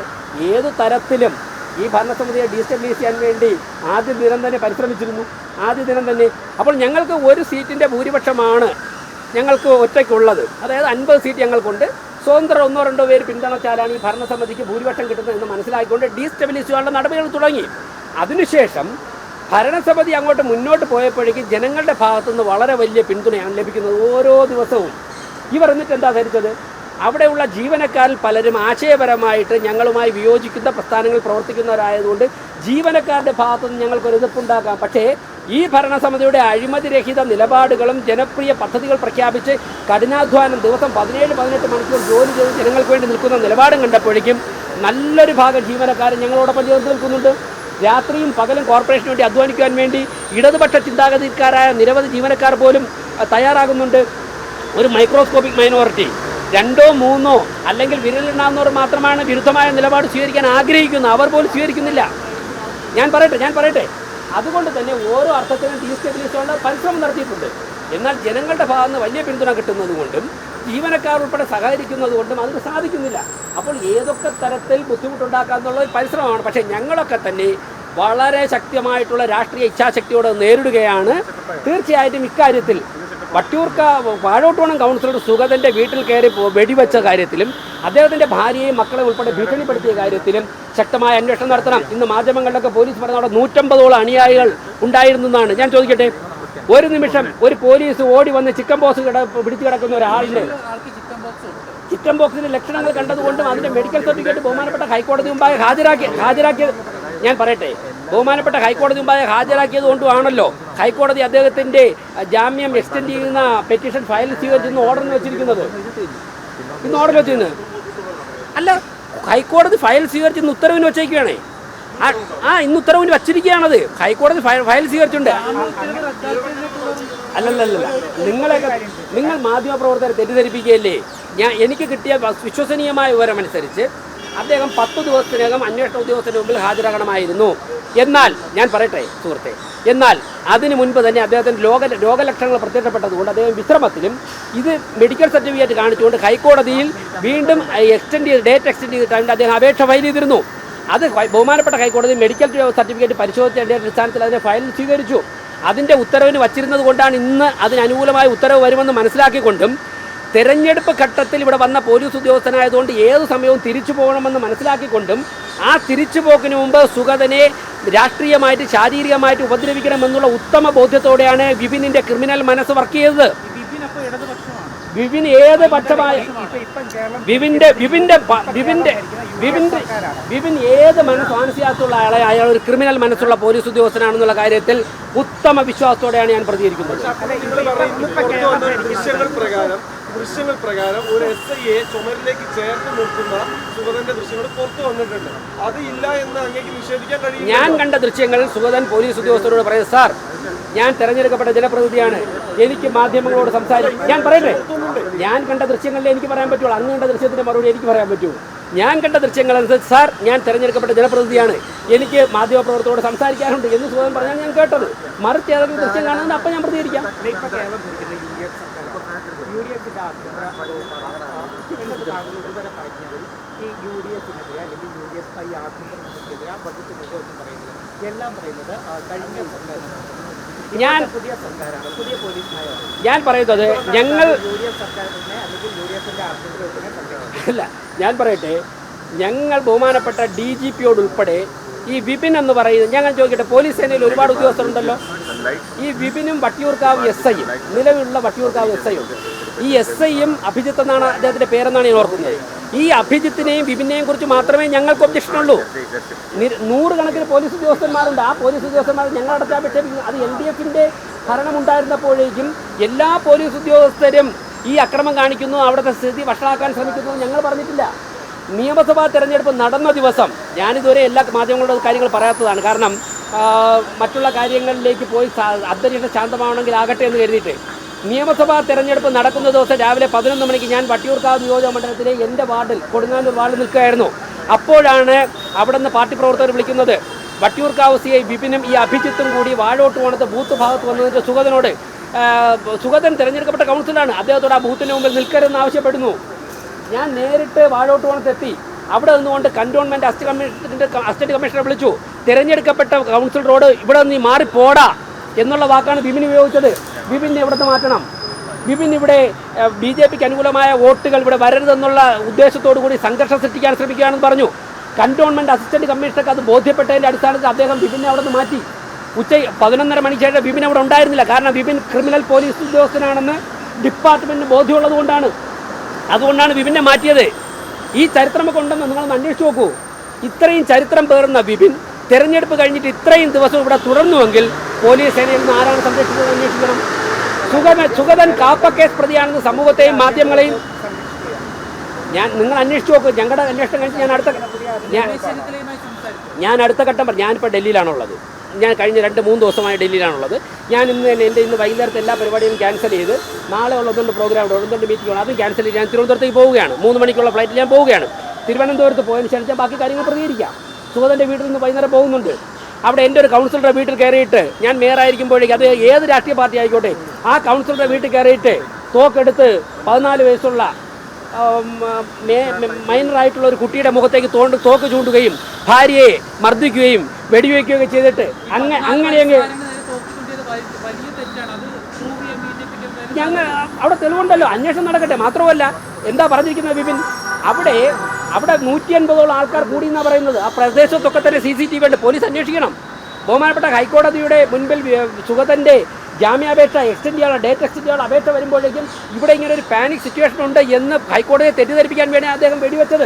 ഏതു തരത്തിലും ഈ ഭരണസമിതിയെ ഡീസ്റ്റബിലൈസ് ചെയ്യാൻ വേണ്ടി ആദ്യ ദിനം തന്നെ പരിശ്രമിച്ചിരുന്നു. ആദ്യ ദിനം തന്നെ. അപ്പോൾ ഞങ്ങൾക്ക് ഒരു സീറ്റിൻ്റെ ഭൂരിപക്ഷമാണ് ഞങ്ങൾക്ക് ഒറ്റയ്ക്കുള്ളത്. അതായത് 50 സീറ്റ് ഞങ്ങൾക്കുണ്ട്. സ്വതന്ത്രം 1-2 പേര് പിന്തുണച്ചാലാണ് ഈ ഭരണസമിതിക്ക് ഭൂരിപക്ഷം കിട്ടുന്നതെന്ന് മനസ്സിലാക്കിക്കൊണ്ട് ഡീസ്റ്റബിലൈസ് ചെയ്യാനുള്ള നടപടികൾ തുടങ്ങി. അതിനുശേഷം ഭരണസമിതി അങ്ങോട്ട് മുന്നോട്ട് പോയപ്പോഴേക്കും ജനങ്ങളുടെ ഭാഗത്തുനിന്ന് വളരെ വലിയ പിന്തുണയാണ് ലഭിക്കുന്നത് ഓരോ ദിവസവും. ഇവർ എന്നിട്ട് എന്താ ധരിച്ചത്? അവിടെയുള്ള ജീവനക്കാരിൽ പലരും ആശയപരമായിട്ട് ഞങ്ങളുമായി വിയോജിക്കുന്ന പ്രസ്ഥാനങ്ങൾ പ്രവർത്തിക്കുന്നവരായതുകൊണ്ട് ജീവനക്കാരുടെ ഭാഗത്തുനിന്ന് ഞങ്ങൾക്കൊരു എതിർപ്പുണ്ടാക്കാം. പക്ഷേ ഈ ഭരണസമിതിയുടെ അഴിമതിരഹിത നിലപാടുകളും ജനപ്രിയ പദ്ധതികൾ പ്രഖ്യാപിച്ച് കഠിനാധ്വാനം ദിവസം 17-18 മണിക്കൂർ ജോലി ചെയ്ത് ജനങ്ങൾക്ക് വേണ്ടി നിൽക്കുന്ന നിലപാടും കണ്ടപ്പോഴേക്കും നല്ലൊരു ഭാഗം ജീവനക്കാരൻ ഞങ്ങളോടൊപ്പം ചേർന്ന് നിൽക്കുന്നുണ്ട്. രാത്രിയും പകലും കോർപ്പറേഷന് വേണ്ടി അധ്വാനിക്കുവാൻ വേണ്ടി ഇടതുപക്ഷ ചിന്താഗതിക്കാരായ നിരവധി ജീവനക്കാർ പോലും തയ്യാറാകുന്നുണ്ട്. ഒരു മൈക്രോസ്കോപ്പിക് മൈനോറിറ്റി 2-3 അല്ലെങ്കിൽ വിരലിണ്ണാവുന്നവർ മാത്രമാണ് വിരുദ്ധമായ നിലപാട് സ്വീകരിക്കാൻ ആഗ്രഹിക്കുന്നത്. അവർ പോലും സ്വീകരിക്കുന്നില്ല. ഞാൻ പറയട്ടെ അതുകൊണ്ട് തന്നെ ഓരോ അർത്ഥത്തിനും ഡീസ്റ്റബിലൈസേഷനുള്ള പരിശ്രമം നടത്തിയിട്ടുണ്ട്. എന്നാൽ ജനങ്ങളുടെ ഭാഗത്ത് നിന്ന് വലിയ പിന്തുണ കിട്ടുന്നത് കൊണ്ടും ജീവനക്കാർ ഉൾപ്പെടെ സഹകരിക്കുന്നത് കൊണ്ടും അതിന് സാധിക്കുന്നില്ല. അപ്പോൾ ഏതൊക്കെ തരത്തിൽ ബുദ്ധിമുട്ടുണ്ടാക്കാന്നുള്ള ഒരു പരിശ്രമമാണ്. പക്ഷേ ഞങ്ങളൊക്കെ തന്നെ വളരെ ശക്തമായിട്ടുള്ള രാഷ്ട്രീയ ഇച്ഛാശക്തിയോടെ നേരിടുകയാണ്. തീർച്ചയായിട്ടും ഇക്കാര്യത്തിൽ വാഴോട്ടുകോണം കൗൺസിലർ സുഗതൻ്റെ വീട്ടിൽ കയറി വെടിവെച്ച കാര്യത്തിലും അദ്ദേഹത്തിൻ്റെ ഭാര്യയെയും മക്കളെ ഉൾപ്പെടെ ഭീഷണിപ്പെടുത്തിയ കാര്യത്തിലും ശക്തമായ അന്വേഷണം നടത്തണം. ഇന്ന് മാധ്യമങ്ങളിലൊക്കെ പോലീസ് പറഞ്ഞ അവിടെ 150ഓളം അനുയായികൾ ഉണ്ടായിരുന്നെന്നാണ്. ഞാൻ ചോദിക്കട്ടെ, ഒരു നിമിഷം ഒരു പോലീസ് ഓടി വന്ന് ചിക്കൻ ബോക്സ് പിടിച്ചു കിടക്കുന്ന ഒരാളിന് ചിക്കൻ ബോക്സിന്റെ ലക്ഷണങ്ങൾ കണ്ടതുകൊണ്ടും അതിന്റെ മെഡിക്കൽ സർട്ടിഫിക്കറ്റ് ബഹുമാനപ്പെട്ട ഹൈക്കോടതി മുമ്പാകെ ഹാജരാക്കിയത് ഞാൻ പറയട്ടെ, ബഹുമാനപ്പെട്ട ഹൈക്കോടതി മുമ്പാകെ ഹാജരാക്കിയത് കൊണ്ടുമാണല്ലോ ഹൈക്കോടതി അദ്ദേഹത്തിന്റെ ജാമ്യം എക്സ്റ്റെൻഡ് ചെയ്യുന്ന പെറ്റീഷൻ ഫയൽ സ്വീകരിച്ചെന്ന് ഓർഡറിന് വെച്ചിരിക്കുന്നത്. ഇന്ന് ഓർഡർ വെച്ചിരുന്നത് അല്ല, ഹൈക്കോടതി ഫയൽ സ്വീകരിച്ചെന്ന് ഉത്തരവിന് വെച്ചേക്കുകയാണേ. ഇന്ന് ഉത്തരവിന് വച്ചിരിക്കുകയാണത്. ഹൈക്കോടതി ഫയൽ സ്വീകരിച്ചിട്ടുണ്ട്. അല്ലല്ലല്ല, നിങ്ങൾ മാധ്യമപ്രവർത്തകരെ തെറ്റിദ്ധരിപ്പിക്കുകയല്ലേ? എനിക്ക് കിട്ടിയ വിശ്വസനീയമായ വിവരമനുസരിച്ച് അദ്ദേഹം 10 ദിവസത്തിനകം അന്വേഷണ ഉദ്യോഗസ്ഥന് മുമ്പിൽ ഹാജരാകണമായിരുന്നു. എന്നാൽ ഞാൻ പറയട്ടെ സുഹൃത്തെ, എന്നാൽ അതിനു മുൻപ് തന്നെ അദ്ദേഹത്തിന് രോഗലക്ഷണങ്ങൾ പ്രത്യക്ഷപ്പെട്ടതുകൊണ്ട് അദ്ദേഹം വിശ്രമത്തിലും ഇത് മെഡിക്കൽ സർട്ടിഫിക്കറ്റ് കാണിച്ചുകൊണ്ട് ഹൈക്കോടതിയിൽ വീണ്ടും ഡേറ്റ് എക്സ്റ്റെൻഡ് ചെയ്തിട്ടാണ് അദ്ദേഹം അപേക്ഷ ഫയൽ ചെയ്തിരുന്നു. അത് ബഹുമാനപ്പെട്ട ഹൈക്കോടതി മെഡിക്കൽ സർട്ടിഫിക്കറ്റ് പരിശോധിച്ചതിൻ്റെ അടിസ്ഥാനത്തിൽ അതിനെ ഫയൽ സ്വീകരിച്ചു. അതിൻ്റെ ഉത്തരവിന് വച്ചിരുന്നത് കൊണ്ടാണ് ഇന്ന് അതിനനുകൂലമായ ഉത്തരവ് വരുമെന്ന് മനസ്സിലാക്കിക്കൊണ്ടും തെരഞ്ഞെടുപ്പ് ഘട്ടത്തിൽ ഇവിടെ വന്ന പോലീസ് ഉദ്യോഗസ്ഥനായതുകൊണ്ട് ഏതു സമയവും തിരിച്ചു പോകണമെന്ന് മനസ്സിലാക്കിക്കൊണ്ടും ആ തിരിച്ചുപോക്കിന് മുമ്പ് സുഗതനെ രാഷ്ട്രീയമായിട്ട് ശാരീരികമായിട്ട് ഉപദ്രവിക്കണമെന്നുള്ള ഉത്തമ ബോധ്യത്തോടെയാണ് വിപിനിൻ്റെ ക്രിമിനൽ മനസ്സ് വർക്ക് ചെയ്തത്. വിപിൻ ഏത് പക്ഷമായ വിപിൻ ഏത് മാനസികാവസ്ഥയുള്ള ആളെ അയാൾ ഒരു ക്രിമിനൽ മനസ്സുള്ള പോലീസ് ഉദ്യോഗസ്ഥനാണെന്നുള്ള കാര്യത്തിൽ ഉത്തമ വിശ്വാസത്തോടെയാണ് ഞാൻ പ്രതികരിക്കുന്നത്. ദൃശ്യങ്ങൾ പ്രകാരം ഒരു SIയെ ചുമരിലേക്ക് ചേർത്ത് നിർത്തുന്ന സുഗതന്റെ ദൃശ്യങ്ങൾ പുറത്തു വന്നിട്ടുണ്ട്. അത് ഇല്ല എന്ന് അങ്ങേക്ക് നിഷേധിക്കാൻ കഴിയും. ഞാൻ കണ്ട ദൃശ്യങ്ങൾ സുഗതൻ പോലീസ് ഉദ്യോഗസ്ഥരോട് പറയും, സാർ ഞാൻ തെരഞ്ഞെടുക്കപ്പെട്ട ജനപ്രതിനിധിയാണ്, എനിക്ക് മാധ്യമങ്ങളോട് സംസാരിക്കും. ഞാൻ പറയട്ടെ, ഞാൻ കണ്ട ദൃശ്യങ്ങളിലേ എനിക്ക് പറയാൻ പറ്റുള്ളൂ. അന്ന് കണ്ട ദൃശ്യത്തിന്റെ മറുപടി എനിക്ക് പറയാൻ പറ്റൂ. ഞാൻ കണ്ട ദൃശ്യങ്ങൾ അനുസരിച്ച് സാർ ഞാൻ തെരഞ്ഞെടുക്കപ്പെട്ട ജനപ്രതിനിധിയാണ്, എനിക്ക് മാധ്യമപ്രവർത്തകരോട് സംസാരിക്കാറുണ്ട് എന്ന് സുഗതൻ പറഞ്ഞാൽ ഞാൻ കേട്ടത്. മറിച്ച് ഏതെങ്കിലും ദൃശ്യം കാണുന്നത് അപ്പം ഞാൻ പ്രതികരിക്കാം. ഞാൻ പറയുന്നത് ഞാൻ പറയട്ടെ, ഞങ്ങൾ ബഹുമാനപ്പെട്ട DGPയോട് ഉൾപ്പെടെ ഈ വിപിൻ എന്ന് പറയുന്നത്, ഞാൻ ചോദിക്കട്ടെ, പോലീസ് സേനയിൽ ഒരുപാട് ഉദ്യോഗസ്ഥരുണ്ടല്ലോ. ഈ വിപിനും വട്ടിയൂർക്കാവ് SIയും നിലവിലുള്ള വട്ടിയൂർക്കാവ് SI ഉണ്ട്. ഈ SIയും അഭിജിത്ത് എന്നാണ് അദ്ദേഹത്തിൻ്റെ പേരെന്നാണ് ഞാൻ ഓർക്കുന്നത്. ഈ അഭിജിത്തിനെയും വിപിനെയും കുറിച്ച് മാത്രമേ ഞങ്ങൾക്ക് ഒബ്ജക്ഷൻ ഉള്ളൂ. 100 കണക്കിന് പോലീസ് ഉദ്യോഗസ്ഥന്മാരുണ്ട്. ആ പോലീസ് ഉദ്യോഗസ്ഥന്മാർ ഞങ്ങളടച്ച അപേക്ഷ അത് LDFിൻ്റെ ഭരണമുണ്ടായിരുന്നപ്പോഴേക്കും എല്ലാ പോലീസ് ഉദ്യോഗസ്ഥരും ഈ അക്രമം കാണിക്കുന്നു, അവിടുത്തെ സ്ഥിതി വഷളാക്കാൻ ശ്രമിക്കുന്നു ഞങ്ങൾ പറഞ്ഞിട്ടില്ല. നിയമസഭാ തെരഞ്ഞെടുപ്പ് നടന്ന ദിവസം ഞാനിതുവരെ എല്ലാ മാധ്യമങ്ങളുടെ കാര്യങ്ങൾ പറയാത്തതാണ്. കാരണം മറ്റുള്ള കാര്യങ്ങളിലേക്ക് പോയി അന്തരീക്ഷം ശാന്തമാവണമെങ്കിൽ ആകട്ടെ എന്ന് കരുതിയിട്ട് നിയമസഭാ തെരഞ്ഞെടുപ്പ് നടക്കുന്ന ദിവസം രാവിലെ 11 മണിക്ക് ഞാൻ വട്ടിയൂർക്കാവ് നിയോജക മണ്ഡലത്തിലെ എൻ്റെ വാർഡിൽ കൊടുങ്ങാനൂർ വാർഡിൽ നിൽക്കുകയായിരുന്നു. അപ്പോഴാണ് അവിടെ നിന്ന് പാർട്ടി പ്രവർത്തകർ വിളിക്കുന്നത്. വട്ടിയൂർക്കാവ് CI വിപിനും ഈ അഭിജിത്തും കൂടി വാഴോട്ട് പോണത്ത് ബൂത്ത് ഭാഗത്ത് വന്നതിൻ്റെ സുഗതനോട്, സുഗതൻ തിരഞ്ഞെടുക്കപ്പെട്ട കൗൺസിലാണ്, അദ്ദേഹത്തോട് ആ ബൂത്തിന് മുമ്പിൽ നിൽക്കരുതെന്ന് ആവശ്യപ്പെടുന്നു. ഞാൻ നേരിട്ട് വാഴോട്ട് പോണത്തെത്തി. അവിടെ നിന്നുകൊണ്ട് കന്റോൺമെൻറ്റ് അസിസ്റ്റന്റ് കമ്മീഷണറെ വിളിച്ചു. തിരഞ്ഞെടുക്കപ്പെട്ട കൗൺസിലറോട് ഇവിടെ നീ മാറിപ്പോടാ എന്നുള്ള വാക്കാണ് വിപിൻ ഉപയോഗിച്ചത്. വിപിനെ ഇവിടുന്ന് മാറ്റണം, വിപിൻ ഇവിടെ BJPക്ക് അനുകൂലമായ വോട്ടുകൾ ഇവിടെ വരരുതെന്നുള്ള ഉദ്ദേശത്തോടു കൂടി സംഘർഷം സൃഷ്ടിക്കാൻ ശ്രമിക്കുകയാണെന്ന് പറഞ്ഞു. കന്റോൺമെൻറ്റ് അസിസ്റ്റന്റ് കമ്മീഷണർക്ക് അത് ബോധ്യപ്പെട്ടതിൻ്റെ അടിസ്ഥാനത്തിൽ അദ്ദേഹം വിപിനെ അവിടെ നിന്ന് മാറ്റി. 11:30 മണിക്ക് ശേഷം വിപിൻ അവിടെ ഉണ്ടായിരുന്നില്ല. കാരണം വിപിൻ ക്രിമിനൽ പോലീസ് ഉദ്യോഗസ്ഥനാണെന്ന് ഡിപ്പാർട്ട്മെൻറ്റിന് ബോധ്യമുള്ളത് കൊണ്ടാണ്. അതുകൊണ്ടാണ് വിപിനെ മാറ്റിയത്. ഈ ചരിത്രമൊക്കെ ഉണ്ടെന്ന് നിങ്ങളൊന്ന് അന്വേഷിച്ച് നോക്കൂ. ഇത്രയും ചരിത്രം പേറുന്ന വിപിൻ തെരഞ്ഞെടുപ്പ് കഴിഞ്ഞിട്ട് ഇത്രയും ദിവസം ഇവിടെ തുടർന്നുവെങ്കിൽ പോലീസ് സേനയിൽ നിന്ന് ആരാണ് സംരക്ഷിച്ചത് അന്വേഷിക്കണം. സുഗതൻ കാപ്പക്കേസ് പ്രതിയാണെന്ന് സമൂഹത്തെയും മാധ്യമങ്ങളെയും നിങ്ങൾ അന്വേഷിച്ച് നോക്കൂ. ഞങ്ങളുടെ അന്വേഷണം കഴിഞ്ഞ് ഞാൻ അടുത്ത ഘട്ടം ഞാനിപ്പോൾ ഡൽഹിയിലാണുള്ളത്. ഞാൻ കഴിഞ്ഞ 2-3 ദിവസമായി ഡൽഹിയിലാണുള്ളത്. ഞാൻ ഇന്ന് വൈകുന്നേരത്തെ എല്ലാ പരിപാടിയും ക്യാൻസൽ ചെയ്ത് നാളെ ഉള്ളതുകൊണ്ട് പ്രോഗ്രാം ഉണ്ട്, 1-2 മീറ്റിംഗ് അതും ക്യാൻസൽ ചെയ്ത് ഞാൻ തിരുവനന്തപുരത്തേക്ക് പോവുകയാണ്. 3 മണിക്കുള്ള ഫ്ലൈറ്റിൽ ഞാൻ പോവുകയാണ്. തിരുവനന്തപുരത്ത് പോയതിന് ശേഷം ബാക്കി കാര്യങ്ങൾ പ്രതികരിക്കാം. സുഗതൻ്റെ വീട്ടിൽ നിന്ന് വൈകുന്നേരം പോകുന്നുണ്ട്. അവിടെ എൻ്റെ ഒരു കൗൺസിലറുടെ വീട്ടിൽ കയറിയിട്ട് ഞാൻ മേയറായിരിക്കുമ്പോഴേക്കും അത് ഏത് രാഷ്ട്രീയ പാർട്ടി ആയിക്കോട്ടെ ആ കൗൺസിലറുടെ വീട്ടിൽ കയറിയിട്ട് തോക്കെടുത്ത് 14 വയസ്സുള്ള മൈനറായിട്ടുള്ള ഒരു കുട്ടിയുടെ മുഖത്തേക്ക് തോക്ക് ചൂണ്ടുകയും ഭാര്യയെ മർദ്ദിക്കുകയും വെടിവെക്കുകയൊക്കെ ചെയ്തിട്ട് അങ്ങനെയെങ്കിൽ ഞങ്ങൾ അവിടെ തെളിവുണ്ടല്ലോ, അന്വേഷണം നടക്കട്ടെ. മാത്രമല്ല എന്താ പറഞ്ഞിരിക്കുന്നത് വിപിൻ, അവിടെ 180ഓളം ആൾക്കാർ കൂടി എന്നാണ് പറയുന്നത്. ആ പ്രദേശത്തൊക്കെ തന്നെ CCTV ഉണ്ട്. പോലീസ് അന്വേഷിക്കണം. ബഹുമാനപ്പെട്ട ഹൈക്കോടതിയുടെ മുൻപിൽ സുഗതൻ്റെ ജാമ്യാപേക്ഷ എക്സ്റ്റെൻഡ് ചെയ്യാനുള്ള ഡേറ്റ് എക്സ്റ്റെൻഡ് ചെയ്യാനുള്ള അപേക്ഷ വരുമ്പോഴേക്കും ഇവിടെ ഇങ്ങനെ ഒരു പാനിക് സിറ്റുവേഷൻ ഉണ്ട് എന്ന് ഹൈക്കോടതിയെ തെറ്റിദ്ധരിപ്പിക്കാൻ വേണ്ടി അദ്ദേഹം വെടിവെച്ചത്.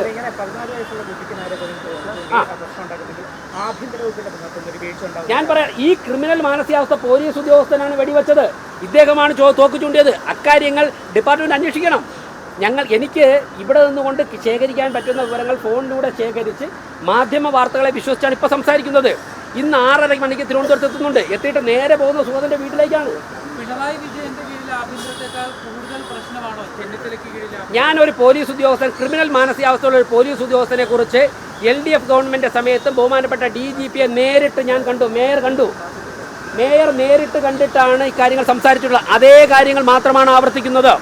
ഞാൻ പറയാം, ഈ ക്രിമിനൽ മാനസികാവസ്ഥ പോലീസ് ഉദ്യോഗസ്ഥനാണ് വെടിവെച്ചത്. ഇദ്ദേഹമാണ് തോക്ക് ചൂണ്ടിയത്. അക്കാര്യങ്ങൾ ഡിപ്പാർട്ട്മെൻറ്റ് അന്വേഷിക്കണം. എനിക്ക് ഇവിടെ നിന്നുകൊണ്ട് ശേഖരിക്കാൻ പറ്റുന്ന വിവരങ്ങൾ ഫോണിലൂടെ ശേഖരിച്ച് മാധ്യമ വാർത്തകളെ വിശ്വസിച്ചാണ് ഇപ്പോൾ സംസാരിക്കുന്നത്. ഇന്ന് 6:30 മണിക്ക് തിരുവനന്തപുരത്ത് എത്തുന്നുണ്ട്. എത്തിയിട്ട് നേരെ പോകുന്ന സുഗതൻ്റെ വീട്ടിലേക്കാണ്. ഞാനൊരു പോലീസ് ഉദ്യോഗസ്ഥൻ, ക്രിമിനൽ മാനസികാവസ്ഥയുള്ള ഒരു പോലീസ് ഉദ്യോഗസ്ഥനെ കുറിച്ച് LDF ഗവൺമെൻറ് സമയത്തും ബഹുമാനപ്പെട്ട DGPയെ നേരിട്ട് ഞാൻ കണ്ടു. മേയർ നേരിട്ട് കണ്ടിട്ടാണ് ഇക്കാര്യങ്ങൾ സംസാരിച്ചിട്ടുള്ളത്. അതേ കാര്യങ്ങൾ മാത്രമാണ് ആവർത്തിക്കുന്നത്.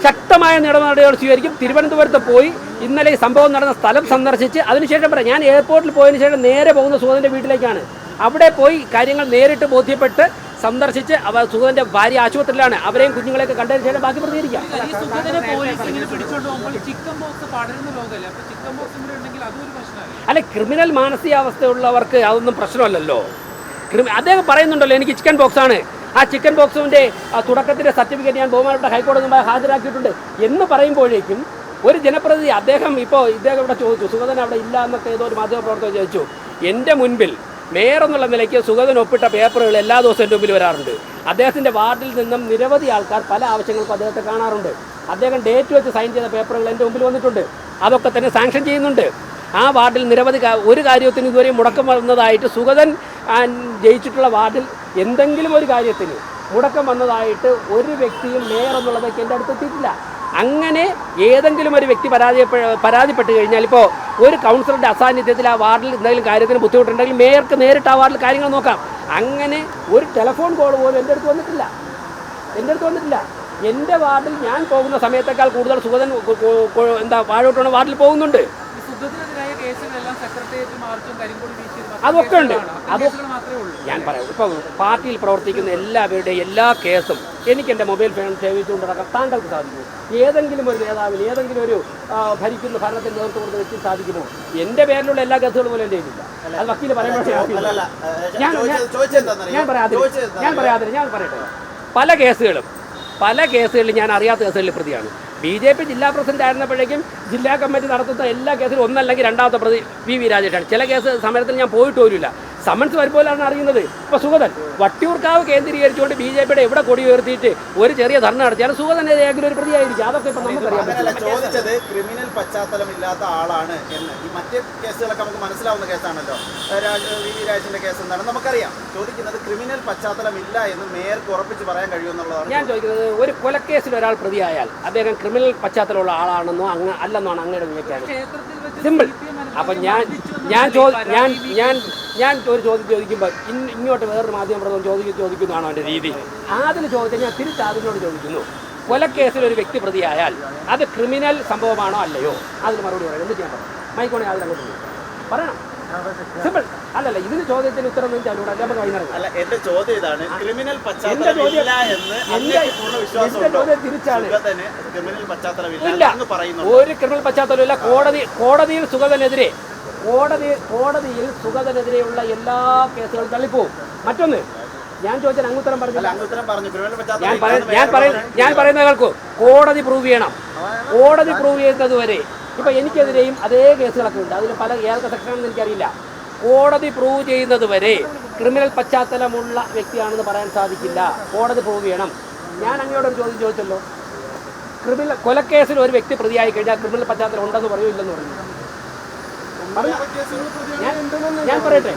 ശക്തമായ നടപടികൾ സ്വീകരിക്കും. തിരുവനന്തപുരത്ത് പോയി ഇന്നലെ ഈ സംഭവം നടന്ന സ്ഥലം സന്ദർശിച്ച് അതിനുശേഷം പറയാം, ഞാൻ എയർപോർട്ടിൽ പോയതിനു ശേഷം നേരെ പോകുന്ന സുഗതൻ്റെ വീട്ടിലേക്കാണ്. അവിടെ പോയി കാര്യങ്ങൾ നേരിട്ട് ബോധ്യപ്പെട്ട് സന്ദർശിച്ച് സുഗതൻ്റെ ഭാര്യ ആശുപത്രിയിലാണ്. അവരെയും കുഞ്ഞുങ്ങളെയൊക്കെ കണ്ടതിന് ശേഷം ബാക്കി പ്രതികരിക്കാം. അല്ല, ക്രിമിനൽ മാനസികാവസ്ഥയുള്ളവർക്ക് അതൊന്നും പ്രശ്നമല്ലല്ലോ. അദ്ദേഹം പറയുന്നുണ്ടല്ലോ എനിക്ക് ചിക്കൻ ബോക്സ് ആണ്, ആ ചിക്കൻ ബോക്സിൻ്റെ തുടക്കത്തിൻ്റെ സർട്ടിഫിക്കറ്റ് ഞാൻ ബഹുമാനപ്പെട്ട ഹൈക്കോടതി മുമ്പായി ഹാജരാക്കിയിട്ടുണ്ട് എന്ന് പറയുമ്പോഴേക്കും ഒരു ജനപ്രതിനിധി ഇദ്ദേഹം ഇവിടെ ചോദിച്ചു, സുഗതൻ അവിടെ ഇല്ല എന്നൊക്കെ ഏതോ ഒരു മാധ്യമപ്രവർത്തകർ ചോദിച്ചു. എൻ്റെ മുൻപിൽ മേയർ എന്നുള്ള നിലയ്ക്ക് സുഗതൻ ഒപ്പിട്ട പേപ്പറുകൾ എല്ലാ ദിവസവും എൻ്റെ മുമ്പിൽ വരാറുണ്ട്. അദ്ദേഹത്തിൻ്റെ വാർഡിൽ നിന്നും നിരവധി ആൾക്കാർ പല ആവശ്യങ്ങൾക്കും അദ്ദേഹത്തെ കാണാറുണ്ട്. അദ്ദേഹം ഡേറ്റ് വെച്ച് സൈൻ ചെയ്ത പേപ്പറുകൾ എൻ്റെ മുമ്പിൽ വന്നിട്ടുണ്ട്. അതൊക്കെ തന്നെ സാങ്ഷൻ ചെയ്യുന്നുണ്ട്. ആ വാർഡിൽ നിരവധി ഒരു കാര്യത്തിന് ഇതുവരെ മുടക്കം വന്നതായിട്ട് സുഗതൻ ജയിച്ചിട്ടുള്ള വാർഡിൽ എന്തെങ്കിലും ഒരു കാര്യത്തിന് മുടക്കം വന്നതായിട്ട് ഒരു വ്യക്തിയും മേയർ എന്നുള്ളതൊക്കെ എൻ്റെ അടുത്ത് എത്തിയിട്ടില്ല. അങ്ങനെ ഏതെങ്കിലും ഒരു വ്യക്തി പരാതിപ്പെട്ട് കഴിഞ്ഞാൽ ഇപ്പോൾ ഒരു കൗൺസിലറുടെ അസാന്നിധ്യത്തിൽ ആ വാർഡിൽ എന്തെങ്കിലും കാര്യത്തിന് ബുദ്ധിമുട്ടുണ്ടെങ്കിൽ മേയർക്ക് നേരിട്ട് ആ വാർഡിൽ കാര്യങ്ങൾ നോക്കാം. അങ്ങനെ ഒരു ടെലിഫോൺ കോൾ പോലും എൻ്റെ അടുത്ത് വന്നിട്ടില്ല. എൻ്റെ വാർഡിൽ ഞാൻ പോകുന്ന സമയത്തേക്കാൾ കൂടുതൽ സുഗതൻ വാഴോട്ടാണ് വാർഡിൽ പോകുന്നുണ്ട്. അതൊക്കെ ഉണ്ട്. ഞാൻ പറയാം, ഇപ്പോൾ പാർട്ടിയിൽ പ്രവർത്തിക്കുന്ന എല്ലാവരുടെയും എല്ലാ കേസും എനിക്ക് എൻ്റെ മൊബൈൽ ഫോൺ സേവിച്ചുകൊണ്ട് നടക്കാൻ താങ്കൾക്ക് സാധിക്കുമോ? ഏതെങ്കിലും ഒരു നേതാവിന്, ഏതെങ്കിലും ഒരു ഭരണത്തിന് നേതൃത്വം കൊടുത്ത വ്യക്തി സാധിക്കുമോ? എൻ്റെ പേരിലുള്ള എല്ലാ കേസുകളും പോലും എൻ്റെ കയ്യിലില്ല. അത് വക്കീൽ പറയുമ്പോൾ ഞാൻ പറയട്ടെ, പല കേസുകളിലും ഞാൻ അറിയാത്ത കേസുകളിൽ പ്രതിയാണ്. BJP ജില്ലാ പ്രസിഡന്റ് ആയിരുന്നപ്പോഴേക്കും ജില്ലാ കമ്മിറ്റി നടത്തുന്ന എല്ലാ കേസിലും ഒന്നല്ലെങ്കിൽ രണ്ടാമത്തെ പ്രതി VV രാജേഷാണ്. ചില കേസ് സമരത്തിൽ ഞാൻ പോയിട്ട് പോലുമില്ല. സമൻസ് വരുമ്പോഴാണ് അറിയുന്നത്. ഇപ്പോൾ സുഗതൻ വട്ടിയൂർക്കാവ് കേന്ദ്രീകരിച്ചുകൊണ്ട് BJPയുടെ എവിടെ കൊടി ഉയർത്തിയിട്ട് ഒരു ചെറിയ ധർണ നടത്തിയാലും സുഗതൻ ഏതെങ്കിലും ഒരു പ്രതിയായിരിക്കും. അതൊക്കെ ഇപ്പം നമുക്കറിയാം. ചോദിച്ചത് ക്രിമിനൽ പശ്ചാത്തലം ഇല്ലാത്ത ആളാണ് എന്ന്. ഈ മറ്റ് കേസുകളൊക്കെ നമുക്ക് മനസ്സിലാവുന്ന കേസാണല്ലോ. VV രാജേഷിന്റെ കേസ് എന്താണെന്ന് നമുക്കറിയാം. ചോദിക്കുന്നത് ക്രിമിനൽ പശ്ചാത്തലം ഇല്ല എന്ന് മേയർക്ക് ഉറപ്പിച്ച് പറയാൻ കഴിയുമെന്നുള്ളതാണ് ഞാൻ ചോദിക്കുന്നത്. ഒരു കൊലക്കേസിൽ ഒരാൾ പ്രതിയായാൽ അദ്ദേഹം ക്രിമിനൽ പശ്ചാത്തലമുള്ള ആളാണെന്നോ അല്ലെന്നാണ് അങ്ങയുടെ വ്യാഖ്യാനം. സിമ്പിൾ. അപ്പം ഞാൻ ഒരു ചോദ്യം ചോദിക്കുമ്പോൾ ഇങ്ങോട്ട് വേറൊരു മാധ്യമപ്രവർത്തകൻ ചോദിക്കുന്നതാണോ എൻ്റെ രീതി? അതിൽ ചോദിച്ചാൽ ഞാൻ തിരിച്ച് അതിനോട് ചോദിക്കുന്നു, കൊലക്കേസിൽ ഒരു വ്യക്തി പ്രതിയായാൽ അത് ക്രിമിനൽ സംഭവമാണോ അല്ലയോ? അതിന് മറുപടി പറയാം. എന്നിട്ട് ഞാൻ പറയാം. മൈക്കോണെ അതിലങ്ങോട്ട് പറയണം. സിമ്പിൾ. അല്ലല്ല, ഇതിന് ചോദ്യത്തിന് ഉത്തരം ചോദിച്ചാലൂടെ നമുക്ക് വൈകുന്നേരം. അല്ല, എന്റെ ചോദ്യം ഇതാണ്, ക്രിമിനൽ പശ്ചാത്തലം ഇല്ല എന്ന് പൂർണ്ണ വിശ്വാസമുണ്ടോ? തിരിച്ചാണ്. ക്രിമിനൽ പശ്ചാത്തലം ഇല്ല, എന്ന് പറയുന്നു. ഒരു ക്രിമിനൽ പശ്ചാത്തലമില്ല. കോടതിയിൽ സുഗതനെതിരെയുള്ള എല്ലാ കേസുകളും തള്ളിപ്പോവും. മറ്റൊന്ന്, ഞാൻ ചോദിച്ചാൽ അങ്ങുത്തരം പറഞ്ഞില്ല. ഞാൻ പറയുന്ന കേൾക്കൂ. കോടതി പ്രൂവ് ചെയ്യണം. കോടതി പ്രൂവ് ചെയ്യുന്നത് വരെ ഇപ്പൊ എനിക്കെതിരെയും അതേ കേസുകളൊക്കെ ഉണ്ട്. അതിൽ പല ഏതൊക്കെ സെക്ഷനാണെന്ന് എനിക്കറിയില്ല. കോടതി പ്രൂവ് ചെയ്യുന്നത് വരെ ക്രിമിനൽ പശ്ചാത്തലമുള്ള വ്യക്തിയാണെന്ന് പറയാൻ സാധിക്കില്ല. കോടതി പ്രൂവ് ചെയ്യണം. ഞാൻ അങ്ങയോടൊരു ചോദ്യം ചോദിച്ചല്ലോ, കൊലക്കേസിൽ ഒരു വ്യക്തി പ്രതിയായി കഴിഞ്ഞാൽ ക്രിമിനൽ പശ്ചാത്തലം ഉണ്ടെന്ന് പറയൂ ഇല്ലെന്ന് പറഞ്ഞു? ഞാൻ പറയട്ടെ,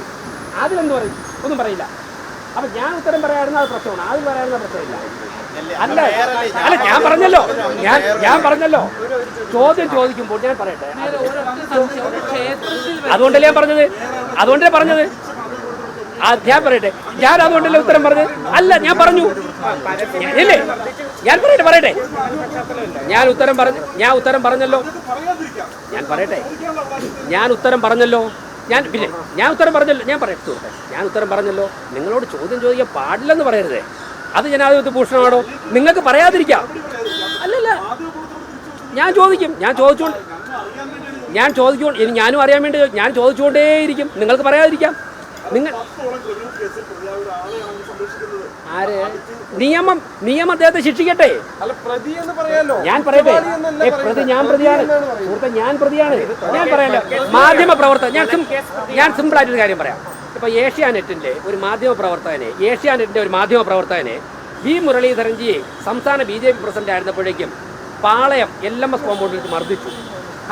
അതിലെന്ത് പറയും? ഒന്നും പറയില്ല. അപ്പം ഞാൻ ഉത്തരം പറയാറുന്ന അത് പ്രശ്നമാണ്, അതിൽ പറയാറുന്ന പ്രശ്നമില്ല. അല്ല, ഞാൻ പറഞ്ഞല്ലോ ചോദ്യം ചോദിക്കുമ്പോൾ ഞാൻ പറയട്ടെ. അതുകൊണ്ടല്ലേ പറഞ്ഞത് ഞാൻ പറയട്ടെ. ഞാൻ അതുകൊണ്ടല്ലേ ഉത്തരം പറഞ്ഞത്? അല്ല, ഞാൻ പറഞ്ഞു ഇല്ലേ? ഞാൻ പറയട്ടെ. ഞാൻ ഉത്തരം പറഞ്ഞല്ലോ. ഞാൻ പറയട്ടെ. ഞാൻ ഉത്തരം പറഞ്ഞല്ലോ. ഞാൻ പറയട്ടെ. ഞാൻ ഉത്തരം പറഞ്ഞല്ലോ. നിങ്ങളോട് ചോദ്യം ചോദിക്കാൻ പാടില്ലെന്ന് പറയരുതേ. അത് ജനാധിപത്യ ഭൂഷണമാണോ? നിങ്ങൾക്ക് പറയാതിരിക്കാം. അല്ലല്ല, ഞാൻ ചോദിക്കും. ഇനി ഞാനും അറിയാൻ വേണ്ടി ഞാൻ ചോദിച്ചുകൊണ്ടേയിരിക്കും. നിങ്ങൾക്ക് പറയാതിരിക്കാം. നിങ്ങൾ നിയമം അദ്ദേഹത്തെ ശിക്ഷിക്കട്ടെ. ഞാൻ പറയട്ടെ, ഞാൻ പ്രതിയാണ്. ഞാൻ പറയാലോ. മാധ്യമ പ്രവർത്തകൻ, ഞാൻ സിമ്പിളായിട്ടൊരു കാര്യം പറയാം. ഇപ്പൊ ഏഷ്യാനെറ്റിന്റെ ഒരു മാധ്യമ പ്രവർത്തകനെ വി മുരളീധരൻജിയെ സംസ്ഥാന BJP പ്രസിഡന്റ് ആയിരുന്നപ്പോഴേക്കും പാളയം LMS കോമ്പൗണ്ടിൽ മർദ്ദിച്ചു.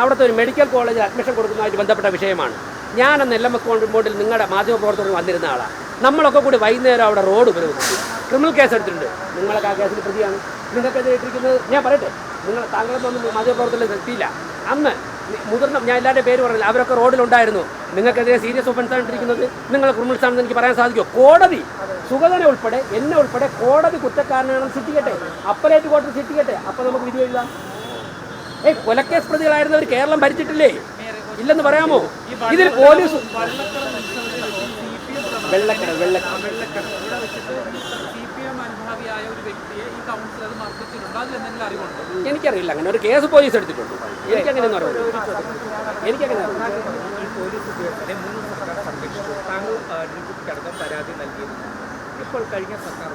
അവിടുത്തെ ഒരു മെഡിക്കൽ കോളേജിൽ അഡ്മിഷൻ കൊടുക്കുന്നതുമായിട്ട് ബന്ധപ്പെട്ട വിഷയമാണ്. ഞാനന്ന് LMS കോമ്പൗണ്ടിൽ നിങ്ങളുടെ മാധ്യമപ്രവർത്തകർ വന്നിരുന്ന ആളാണ്. നമ്മളൊക്കെ കൂടി വൈകുന്നേരം അവിടെ റോഡ് ഉപരോധിച്ചു. ക്രിമിനൽ കേസ് എടുത്തിട്ടുണ്ട്. നിങ്ങളൊക്കെ ആ കേസിൽ പ്രതിയാണ്. നിങ്ങൾക്കെതിരെ ഇട്ടിരിക്കുന്നത് ഞാൻ പറയട്ടെ. താങ്കളൊന്നും മാധ്യമപ്രവർത്തകർ എത്തിയില്ല. അന്ന് മുതിർന്ന, ഞാൻ എല്ലാവരുടെ പേര് പറഞ്ഞില്ല, അവരൊക്കെ റോഡിലുണ്ടായിരുന്നു. നിങ്ങൾക്കെതിരെ സീരിയസ് ഒഫൻസ് ആയിട്ടിരിക്കുന്നത്. നിങ്ങൾ ക്രിമിനൽസ് ആണെന്ന് എനിക്ക് പറയാൻ സാധിക്കുമോ? കോടതി സുഗതനെ ഉൾപ്പെടെ എന്നെ ഉൾപ്പെടെ കോടതി കുറ്റക്കാരനാണെന്ന് ശിക്ഷിക്കട്ടെ. അപ്പലേറ്റ് കോടതി ശിക്ഷിക്കട്ടെ. അപ്പോൾ നമുക്ക് വിധി എഴുതാം. കൊലക്കേസ് പ്രതികളായിരുന്നവർ കേരളം ഭരിച്ചിട്ടില്ലേ? ഇല്ലെന്ന് പറയാമോ? ഇതിൽ പോലീസ് എനിക്കറിയില്ല. അങ്ങനെ ഒരു കേസ് പോലീസ് എടുത്തിട്ടുണ്ട്. എനിക്കങ്ങനെയൊന്നും അറിയില്ല. പരാതി നൽകിയിരുന്നു. ഇപ്പോൾ കഴിഞ്ഞ സർക്കാർ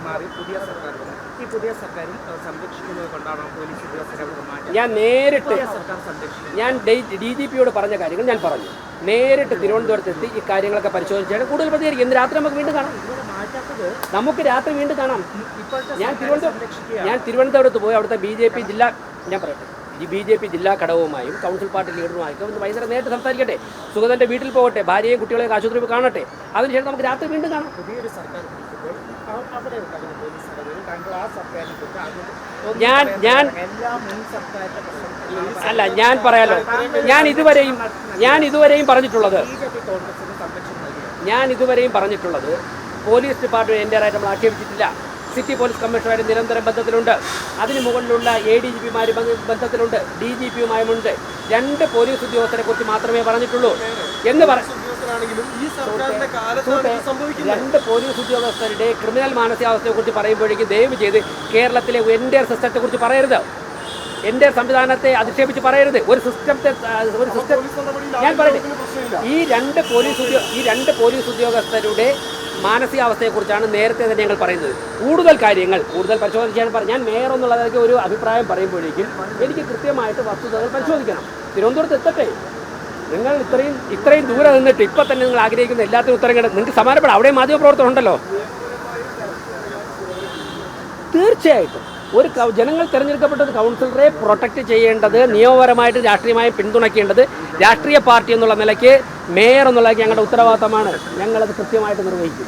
മാറി പുതിയ സർക്കാർ വന്നു. ഈ പുതിയ സർക്കാരും സംരക്ഷിക്കുന്നത് കൊണ്ടാണ് പോലീസ് ഉദ്യോഗസ്ഥരെ മാറ്റി. ഞാൻ DGPയോട് പറഞ്ഞ കാര്യങ്ങൾ ഞാൻ പറഞ്ഞു. നേരിട്ട് തിരുവനന്തപുരത്തെത്തി ഈ കാര്യങ്ങളൊക്കെ പരിശോധിച്ചാണ് കൂടുതൽ പ്രതികരിക്കും. ഇന്ന് രാത്രി നമുക്ക് വീണ്ടും കാണാം. ഞാൻ തിരുവനന്തപുരത്ത് പോയി അവിടുത്തെ BJP ജില്ലാ ഘടകവുമായും കൗൺസിൽ പാർട്ടി ലീഡറുമായും ഒന്ന് വൈകുന്നേരം നേരിട്ട് സംസാരിക്കട്ടെ. സുഗതന്റെ വീട്ടിൽ പോകട്ടെ, ഭാര്യയും കുട്ടികളെയൊക്കെ ആശുപത്രിയിൽ കാണട്ടെ. അതിനുശേഷം നമുക്ക് രാത്രി വീണ്ടും കാണാം. പുതിയൊരു സർക്കാർ ഞാൻ പറയാലോ. ഞാൻ ഇതുവരെയും പറഞ്ഞിട്ടുള്ളത് പോലീസ് ഡിപ്പാർട്ട്മെന്റ് എൻ്റെ ആയിട്ട് നമ്മൾ ആക്ഷേപിച്ചിട്ടില്ല. സിറ്റി പോലീസ് കമ്മീഷണറുമായി നിരന്തരം ബന്ധത്തിലുണ്ട്. അതിന് മുകളിലുള്ള ADGP-മാർ ബന്ധത്തിലുണ്ട്, DGP-യുമായുമുണ്ട്. 2 പോലീസ് ഉദ്യോഗസ്ഥരെ കുറിച്ച് മാത്രമേ പറഞ്ഞിട്ടുള്ളൂ എന്ന് ഉദ്യോഗസ്ഥരാണെങ്കിലും ഈ സർക്കാരിന്റെ കാലത്താണ് ഇത് സംഭവിക്കുന്നത്. 2 പോലീസ് ഉദ്യോഗസ്ഥരുടെ ക്രിമിനൽ മാനസികാവസ്ഥയെക്കുറിച്ച് പറയുമ്പോഴേക്കും ദയവ് ചെയ്ത് കേരളത്തിലെ എൻ്റെ സിസ്റ്റത്തെക്കുറിച്ച് പറയരുത്, എൻ്റെ സംവിധാനത്തെ അധിക്ഷേപിച്ച് പറയരുത്. ഒരു സിസ്റ്റം ഞാൻ പറയട്ടെ, ഈ 2 പോലീസ് ഉദ്യോഗസ്ഥരുടെ മാനസികാവസ്ഥയെക്കുറിച്ചാണ് നേരത്തെ തന്നെ ഞങ്ങൾ പറയുന്നത്. കൂടുതൽ പരിശോധന ചെയ്യാൻ ഞാൻ മേയർ എന്നുള്ളതൊക്കെ ഒരു അഭിപ്രായം പറയുമ്പോഴേക്കും എനിക്ക് കൃത്യമായിട്ട് വസ്തുതകൾ പരിശോധിക്കണം. തിരുവനന്തപുരത്ത് എത്തട്ടെ. നിങ്ങൾ ഇത്രയും ദൂരെ നിന്നിട്ട് ഇപ്പം തന്നെ നിങ്ങൾ ആഗ്രഹിക്കുന്ന എല്ലാത്തിനും ഉത്തരം കിട്ടും. നിങ്ങൾക്ക് സമാനപ്പെടാം. അവിടെ മാധ്യമപ്രവർത്തകരുണ്ടല്ലോ. തീർച്ചയായിട്ടും ജനങ്ങൾ തിരഞ്ഞെടുക്കപ്പെട്ട ഒരു കൗൺസിലറെ പ്രൊട്ടക്റ്റ് ചെയ്യേണ്ടത്, നിയമപരമായിട്ട് രാഷ്ട്രീയമായി പിന്തുണയ്ക്കേണ്ടത് രാഷ്ട്രീയ പാർട്ടി എന്നുള്ള നിലയ്ക്ക്, മേയർ എന്നുള്ള ഞങ്ങളുടെ ഉത്തരവാദിത്തമാണ്. ഞങ്ങളത് കൃത്യമായിട്ട് നിർവഹിക്കും.